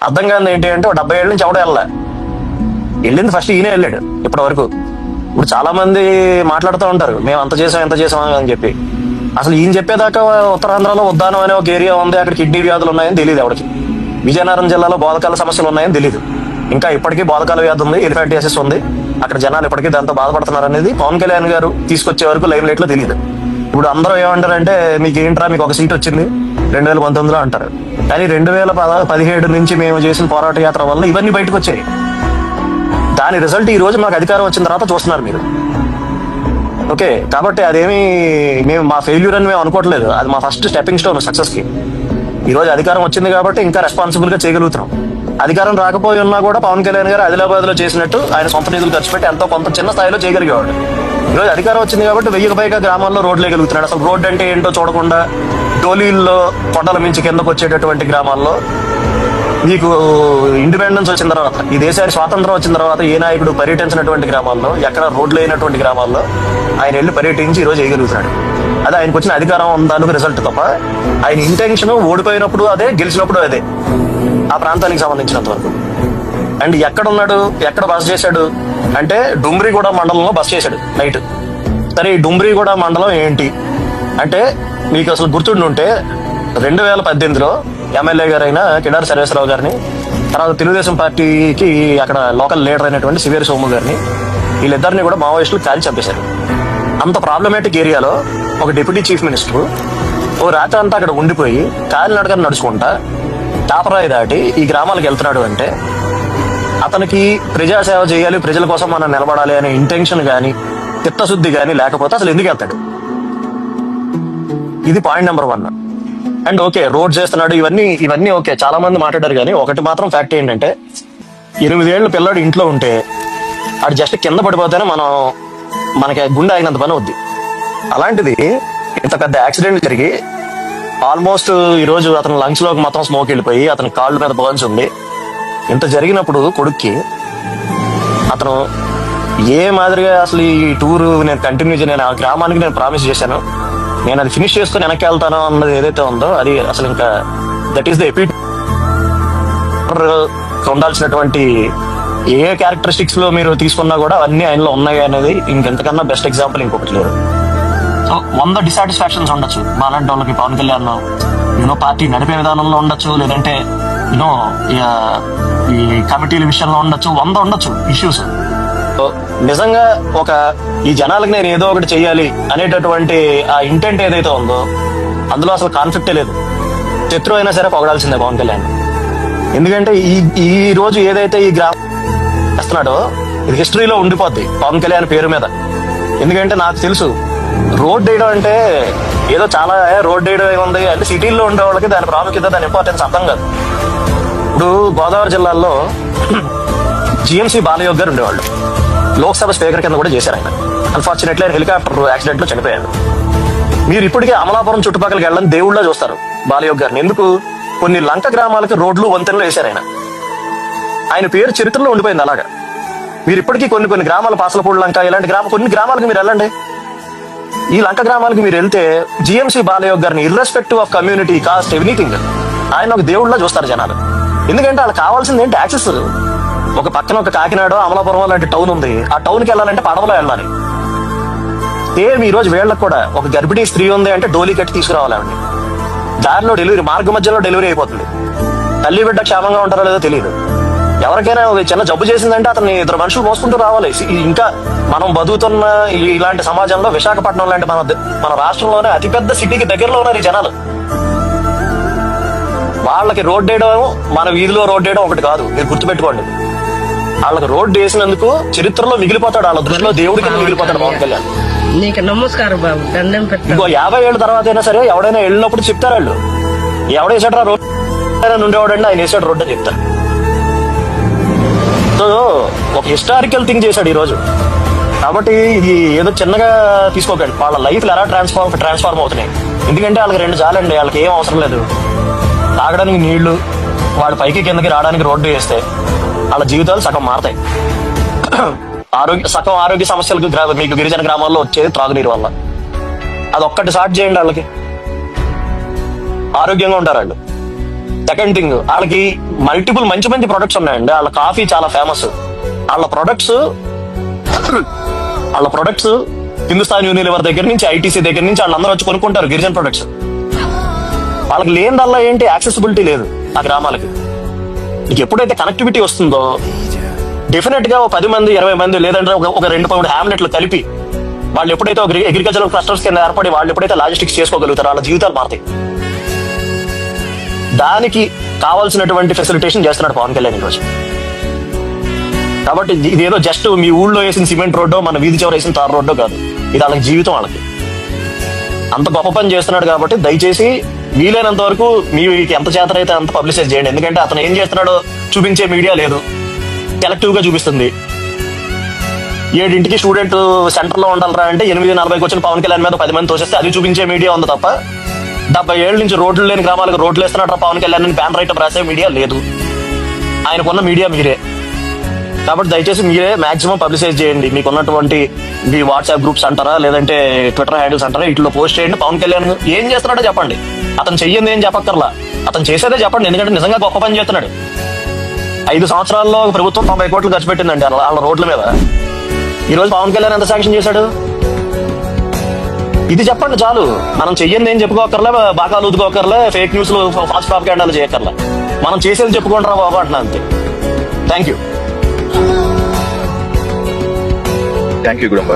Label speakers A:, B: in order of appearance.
A: అర్థం కాదు ఏంటి అంటే 70 ఏళ్ళ నుంచి ఎవడో వెళ్ళింది ఫస్ట్ ఈయనే వెళ్ళాడు ఇప్పటి వరకు. ఇప్పుడు చాలా మంది మాట్లాడుతూ ఉంటారు మేము అంత చేసాం ఎంత చేసాం అని చెప్పి. అసలు ఈయన చెప్పేదాకా ఉత్తరాంధ్రలో ఉద్దానం అనే ఒక ఏరియా ఉంది, అక్కడ కిడ్నీ వ్యాధులు ఉన్నాయని తెలియదు ఎవరికి. విజయనగరం జిల్లాలో బోధకాల సమస్యలు ఉన్నాయని తెలియదు. ఇంకా ఇప్పటికీ బోధకాల వ్యాధి ఉంది, ఎలిఫెంటియాసిస్ ఉంది, అక్కడ జనాలు ఇప్పటికీ దాంతో బాధపడుతున్నారు అనేది పవన్ కళ్యాణ్ గారు తీసుకొచ్చే వరకు లైమ్ లైట్ లో తెలియదు. ఇప్పుడు అందరూ ఏమంటారంటే మీకు ఏంట్రా మీకు ఒక సీట్ వచ్చింది 2019లో అంటారు. కానీ 2017 నుంచి మేము చేసిన పోరాట యాత్ర వల్ల ఇవన్నీ బయటకు వచ్చాయి. దాని రిజల్ట్ ఈ రోజు మాకు అధికారం వచ్చిన తర్వాత చూస్తున్నారు మీరు. ఓకే, కాబట్టి అదేమి మేము మా ఫెయిల్యూర్ అని మేము అనుకోవట్లేదు. అది మా ఫస్ట్ స్టెప్పింగ్ స్టోన్ సక్సెస్ కి. ఈ రోజు అధికారం వచ్చింది కాబట్టి ఇంకా రెస్పాన్సిబుల్ గా చేయగలుగుతున్నాం. అధికారం రాకపోయి ఉన్నా కూడా పవన్ కళ్యాణ్ గారు ఆదిలాబాద్ లో చేసినట్టు ఆయన సొంత నిధులు ఖర్చు పెట్టి ఎంతో కొంత చిన్న స్థాయిలో చేయగలిగేవాడు. ఈ రోజు అధికారం వచ్చింది కాబట్టి 1000కి పైగా గ్రామాల్లో రోడ్లు వేయగలుగుతున్నాడు. అసలు రోడ్డు అంటే ఏంటో చూడకుండా డోలీల్లో కొండల మించి కిందకు వచ్చేటటువంటి గ్రామాల్లో మీకు ఇండిపెండెన్స్ వచ్చిన తర్వాత, ఈ దేశానికి స్వాతంత్రం వచ్చిన తర్వాత ఏ నాయకుడు పర్యటించినటువంటి గ్రామాల్లో, ఎక్కడ రోడ్లు అయినటువంటి గ్రామాల్లో ఆయన వెళ్ళి పర్యటించి ఈ రోజు వేయగలుగుతున్నాడు. అది ఆయనకు వచ్చిన అధికారం దానికి రిజల్ట్ తప్ప ఆయన ఇంటెన్షన్ ఓడిపోయినప్పుడు అదే, గెలిచినప్పుడు అదే ఆ ప్రాంతానికి సంబంధించినంత వరకు. అండ్ ఎక్కడున్నాడు, ఎక్కడ బస చేశాడు అంటే డుమ్రిగూడ మండలంలో బస చేశాడు నైట్. సరే ఈ డుమ్రిగూడ మండలం ఏంటి అంటే మీకు అసలు గుర్తుండుంటే 2018లో ఎమ్మెల్యే గారైన కిడారి సర్వేశ్వరరావు గారిని, తర్వాత తెలుగుదేశం పార్టీకి అక్కడ లోకల్ లీడర్ అయినటువంటి సివేరి సోము గారిని, వీళ్ళిద్దరిని కూడా మావోయిస్టులు కాల్చి చంపేశారు. అంత ప్రాబ్లమేటిక్ ఏరియాలో ఒక డిప్యూటీ చీఫ్ మినిస్టర్ ఓ రాత్రి అంతా అక్కడ ఉండిపోయి కాలినడకని నడుచుకుంటా టాపరాయి దాటి ఈ గ్రామాలకు వెళ్తున్నాడు అంటే అతనికి ప్రజాసేవ చేయాలి, ప్రజల కోసం మనం నిలబడాలి అనే ఇంటెన్షన్ కానీ చిత్తశుద్ధి కానీ లేకపోతే అసలు ఎందుకు వెళ్తాడు? ఇది point number 1. And okay, road చేస్తున్నాడు, ఇవన్నీ ఓకే, చాలా మంది మాట్లాడారు. కానీ ఒకటి మాత్రం ఫ్యాక్ట్ ఏంటంటే 8 ఏళ్ళ పిల్లాడు ఇంట్లో ఉంటే ఆడు జస్ట్ కింద పడిపోతేనే మనకి గుండె ఆగినంత పని అవుద్ది. అలాంటిది ఇంత పెద్ద యాక్సిడెంట్ జరిగి ఆల్మోస్ట్ ఈ రోజు అతని లంగ్స్ లోకి మొత్తం స్మోక్ వెళ్ళిపోయి అతని కాళ్ళ మీద బర్న్స్ ఉంది. ఇంత జరిగినప్పుడు కొడుక్కి అతను ఏ మాదిరిగా అసలు ఈ టూర్ నేను కంటిన్యూ నేను ఆ గ్రామానికి నేను ప్రామిస్ చేశాను, నేను అది ఫినిష్ చేసుకుని వెనక్కి వెళ్తాను అన్నది ఏదైతే ఉందో అది అసలు ఇంకా దట్ ఈస్ ద ఎపిట్ ఉండాల్సినటువంటి ఏ క్యారెక్టరిస్టిక్స్ లో మీరు తీసుకున్నా కూడా అవన్నీ ఆయనలో ఉన్నాయి అనేది ఇంకెంతకన్నా బెస్ట్ ఎగ్జాంపుల్ ఇంకొకటి లేదు. సో 100 డిసాటిస్ఫాక్షన్స్ ఉండొచ్చు మాలాంటి వాళ్ళకి పవన్ కళ్యాణ్ పార్టీ నడిపే విధానంలో ఉండొచ్చు, లేదంటే ఈ కమిటీల విషయంలో ఉండొచ్చు, 100 ఉండొచ్చు ఇష్యూస్. నిజంగా ఈ జనాలకు నేను ఏదో ఒకటి చెయ్యాలి అనేటటువంటి ఆ ఇంటెంట్ ఏదైతే ఉందో అందులో అసలు కాన్ఫ్లిక్టే లేదు. శత్రువు అయినా సరే పొగడాల్సిందే పవన్ కళ్యాణ్. ఎందుకంటే ఈ రోజు ఏదైతే ఈ గ్రామం చేస్తున్నాడో ఇది హిస్టరీలో ఉండిపోద్ది పవన్ కళ్యాణ్ పేరు మీద. ఎందుకంటే నాకు తెలుసు రోడ్ వేయడం అంటే ఏదో చాలా రోడ్ వేయడం ఏముంది అంటే సిటీల్లో ఉండే వాళ్ళకి దాని ప్రాముఖ్యత, దాని ఇంపార్టెన్స్ అర్థం కాదు. ఇప్పుడు గోదావరి జిల్లాలో జిఎంసీ బాలయోగ్ గారు ఉండేవాళ్ళు, లోక్సభ స్పీకర్ కింద కూడా చేశారు ఆయన. అన్ఫార్చునేట్లీ ఆయన హెలికాప్టర్ యాక్సిడెంట్ లో చనిపోయారు. మీరు ఇప్పటికే అమలాపురం చుట్టుపక్కలకి వెళ్ళని దేవుళ్ళ చూస్తారు బాలయోగ్ గారిని. ఎందుకు? కొన్ని లంక గ్రామాలకి రోడ్లు వంతెనలు వేశారు ఆయన పేరు చరిత్రలో ఉండిపోయింది. అలాగా మీరు ఇప్పటికీ కొన్ని గ్రామాలు, పాసలపూడి లంక ఇలాంటి కొన్ని గ్రామాలకు మీరు వెళ్ళండి. ఈ లంక గ్రామాలకు మీరు వెళ్తే జిఎంసీ బాలయోగ్ గారిని irrespective of community, cost, anything ఆయన ఒక దేవుళ్ళ చూస్తారు జనాలు. ఎందుకంటే వాళ్ళకి కావాల్సింది ఏంటి? యాక్సెస్. ఒక పక్కన ఒక కాకినాడ, అమలాపురం లాంటి టౌన్ ఉంది, ఆ టౌన్కి వెళ్ళాలంటే పడవలో వెళ్ళాలి. సేమ్ ఈ రోజు వీళ్ళకి కూడా ఒక గర్భిణీ స్త్రీ ఉంది అంటే డోలీ కట్టి తీసుకురావాలండి. దారిలో డెలివరీ, మార్గ మధ్యలో డెలివరీ అయిపోతుంది. తల్లి బిడ్డ క్షేమంగా ఉంటారో లేదో తెలియదు. ఎవరికైనా చిన్న జబ్బు చేసిందంటే అతన్ని 2 మనుషులు మోసుకుంటూ రావాలి. ఇంకా మనం బతుకుతున్న ఇలాంటి సమాజంలో విశాఖపట్నం లాంటి మన రాష్ట్రంలోనే అతిపెద్ద సిటీకి దగ్గరలో ఉన్నారు ఈ జనాలు. వాళ్ళకి రోడ్ వేయడం, మన వీధిలో రోడ్ వేయడం ఒకటి కాదు, మీరు గుర్తుపెట్టుకోండి. వాళ్ళకి రోడ్డు వేసినందుకు చరిత్రలో మిగిలిపోతాడు, వాళ్ళ దృష్టిలో దేవుడికి మిగిలిపోతాడు పవన్ కళ్యాణ్.
B: నీకు నమస్కారం బాబు.
A: ఇంకో 50 ఏళ్ళ తర్వాత అయినా సరే ఎవడైనా వెళ్ళినప్పుడు చెప్తారు వాళ్ళు, ఎవడేసాడు రా రోడ్ ఉండేవాడండి, ఆయన వేసాడు రోడ్డు అని చెప్తారు. సో ఒక హిస్టారికల్ థింగ్ చేశాడు ఈ రోజు. కాబట్టి ఇది ఏదో చిన్నగా తీసుకోకండి. వాళ్ళ లైఫ్లు ఎలా ట్రాన్స్ఫార్మ్ అవుతున్నాయి. ఎందుకంటే వాళ్ళకి 2 చాలండి, వాళ్ళకి ఏం అవసరం లేదు. తాగడానికి నీళ్లు, వాడు పైకి కిందకి రావడానికి రోడ్డు వేస్తే వాళ్ళ జీవితాలు సగం మారతాయి. సగం ఆరోగ్య సమస్యలకు మీకు గిరిజన గ్రామాల్లో వచ్చేది త్రాగునీరు వల్ల. అదొక్కటి సార్ట్ చేయండి, వాళ్ళకి ఆరోగ్యంగా ఉంటారు వాళ్ళు. సెకండ్ థింగ్, వాళ్ళకి మల్టిపుల్ మంచి మంచి ప్రొడక్ట్స్ ఉన్నాయండి. వాళ్ళ కాఫీ చాలా ఫేమస్. వాళ్ళ ప్రొడక్ట్స్ హిందుస్థాన్ యూనిలివర్ దగ్గర నుంచి, ఐటీసీ దగ్గర నుంచి వాళ్ళందరూ వచ్చి కొనుక్కుంటారు గిరిజన ప్రొడక్ట్స్. వాళ్ళకి లేనిదల్లా ఏంటి, యాక్సెసిబిలిటీ లేదు ఆ గ్రామాలకి. నీకు ఎప్పుడైతే కనెక్టివిటీ వస్తుందో డెఫినెట్ గా 10 మంది 20 మంది లేదంటే ఒక 2-3 హ్యామ్లెట్లు కలిపి వాళ్ళు ఎప్పుడైతే ఒక అగ్రికల్చరల్ క్లస్టర్స్ కింద ఏర్పడి వాళ్ళు ఎప్పుడైతే లాజిస్టిక్స్ చేసుకోగలుగుతారో వాళ్ళ జీవితాలు మారుతాయి. దానికి కావాల్సినటువంటి ఫెసిలిటేషన్ చేస్తున్నాడు పవన్ కళ్యాణ్ ఈరోజు. కాబట్టి ఇదేదో జస్ట్ మీ ఊళ్ళో వేసిన సిమెంట్ రోడ్డో మన వీధి చివర వేసిన తార్ రోడ్డో కాదు, ఇది వాళ్ళకి జీవితం. వాళ్ళకి అంత గొప్ప పని చేస్తున్నాడు. కాబట్టి దయచేసి వీలైనంత వరకు మీకు ఎంత చేతనైతే అంత పబ్లిసైజ్ చేయండి. ఎందుకంటే అతను ఏం చేస్తున్నాడో చూపించే మీడియా లేదు, సెలెక్టివ్ గా చూపిస్తుంది. 7 స్టూడెంట్ సెంటర్ లో ఉండాలరా అంటే 8:40 వచ్చిన పవన్ కళ్యాణ్ మీద 10 మంది తోసేస్తే అది చూపించే మీడియా ఉంది తప్ప 70 ఏళ్ళ నుంచి రోడ్లు లేని గ్రామాలకు రోడ్లు వేస్తున్నాడు పవన్ కళ్యాణ్ అని బ్యాన్ రైట్ రాసే మీడియా లేదు. ఆయనకున్న మీడియా మీరే. కాబట్టి దయచేసి మీరే మాక్సిమం పబ్లిసైజ్ చేయండి. మీకు ఉన్నటువంటి మీ వాట్సాప్ గ్రూప్స్ అంటారా, లేదంటే ట్విట్టర్ హ్యాండిల్స్ అంటారా, ఇట్లా పోస్ట్ చేయండి. పవన్ కళ్యాణ్ ఏం చేస్తున్నాడో చెప్పండి. అతను చెయ్యింది ఏం చెప్పక్కర్లా, అతను చేసేదే చెప్పండి. ఎందుకంటే నిజంగా గొప్ప పని చేస్తున్నాడు. 5 సంవత్సరాల్లో ప్రభుత్వం 90 కోట్లు ఖర్చు పెట్టిందండి వాళ్ళ రోడ్ల మీద. ఈ రోజు పవన్ కళ్యాణ్ ఎంత శాంక్షన్ చేశాడు, ఇది చెప్పండి చాలు. మనం చెయ్యింది ఏం చెప్పుకోకర్లే, బాగా ఊదుకోకర్లే, ఫేక్ న్యూస్ ఫాస్ట్ ప్రాపగాండాలు చేయక్కర్లే. మనం చేసేది చెప్పుకుంటారా బాబు అంటున్నా, అంతే. Thank you
C: గుడంబ.